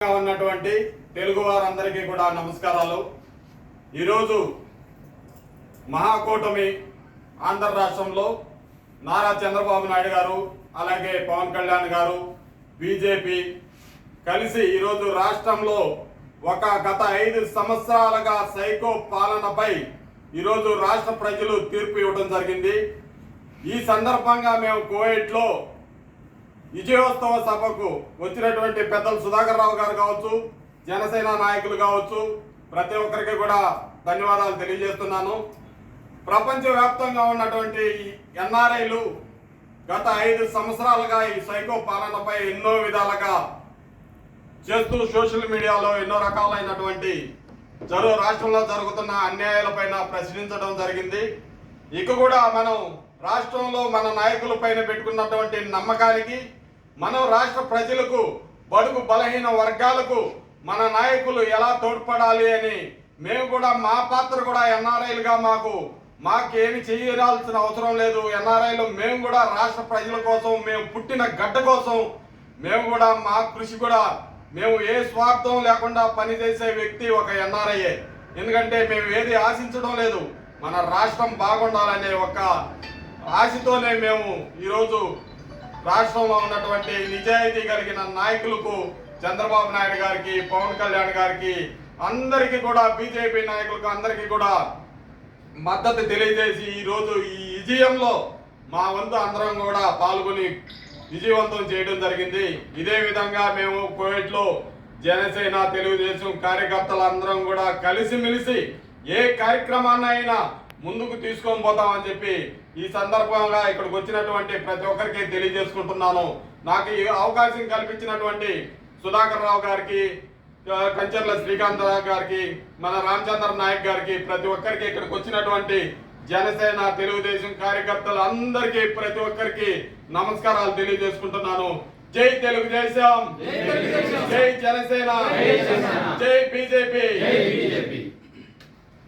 ఉన్నటువంటి తెలుగు వారందరికీ కూడా నమస్కారాలు. ఈరోజు మహాకూటమి ఆంధ్ర రాష్ట్రంలో నారా చంద్రబాబు నాయుడు గారు, అలాగే పవన్ కళ్యాణ్ గారు, బీజేపీ కలిసి ఈరోజు రాష్ట్రంలో ఒక గత 5 సంవత్సరాలుగా సైకో పాలనపై ఈరోజు రాష్ట్ర ప్రజలు తీర్పు ఇవ్వడం జరిగింది. ఈ సందర్భంగా మేము కోవిడ్లో విజయోత్సవ సభకు వచ్చినటువంటి పెద్దలు సుధాకర్ రావు గారు కావచ్చు, జనసేన నాయకులు కావచ్చు, ప్రతి ఒక్కరికి కూడా ధన్యవాదాలు తెలియజేస్తున్నాను. ప్రపంచవ్యాప్తంగా ఉన్నటువంటి ఎన్ఆర్ఐలు గత 5 సంవత్సరాలుగా ఈ సైకో పాలనపై ఎన్నో విధాలుగా చేస్తూ సోషల్ మీడియాలో ఎన్నో రకాలైనటువంటి రాష్ట్రంలో జరుగుతున్న అన్యాయాలపైన ప్రశ్నించడం జరిగింది. ఇక కూడా మనం రాష్ట్రంలో మన నాయకుల పైన పెట్టుకున్నటువంటి నమ్మకానికి, మనం రాష్ట్ర ప్రజలకు, బడుగు బలహీన వర్గాలకు మన నాయకులు ఎలా తోడ్పడాలి అని మేము కూడా మా పాత్ర కూడా ఎన్ఆర్ఐలుగా మాకేమి చేయాల్సిన అవసరం లేదు. ఎన్ఆర్ఐలు మేము కూడా రాష్ట్ర ప్రజల కోసం, మేము పుట్టిన గడ్డ కోసం మేము కూడా మా కృషి కూడా మేము ఏ స్వార్థం లేకుండా పనిచేసే వ్యక్తి ఒక ఎన్ఆర్ఐయే. ఎందుకంటే మేము ఏది ఆశించడం లేదు, మన రాష్ట్రం బాగుండాలనే ఒక ఆశతోనే మేము ఈరోజు రాష్ట్రంలో ఉన్నటువంటి నిజాయితీ కలిగిన నాయకులకు, చంద్రబాబు నాయుడు గారికి, పవన్ కళ్యాణ్ గారికి, అందరికీ కూడా బీజేపీ నాయకులకు అందరికీ కూడా మద్దతు తెలియజేసి ఈరోజు ఈ విజయంలో మా వంతు అందరం కూడా పాల్గొని విజయవంతం చేయడం జరిగింది. ఇదే విధంగా మేము కోవిడ్లో జనసేన, తెలుగుదేశం కార్యకర్తలు అందరం కూడా కలిసిమెలిసి ఏ కార్యక్రమాన్నైనా ముందుకు తీసుకొని పోతామని చెప్పి ఈ సందర్భంగా ఇక్కడికి వచ్చినటువంటి ప్రతి ఒక్కరికి తెలియజేసుకుంటున్నాను. నాకు ఈ అవకాశం కల్పించినటువంటి సుధాకర్ రావు గారికి, కంచర్ల శ్రీకాంత్ రావు గారికి, మన రామచంద్ర నాయక్ గారికి, ప్రతి ఒక్కరికి ఇక్కడికి వచ్చినటువంటి జనసేన, తెలుగుదేశం కార్యకర్తలు అందరికీ ప్రతి ఒక్కరికి నమస్కారాలు తెలియజేసుకుంటున్నాను. జై తెలుగుదేశం, జై జనసేన, జై బీజేపీ.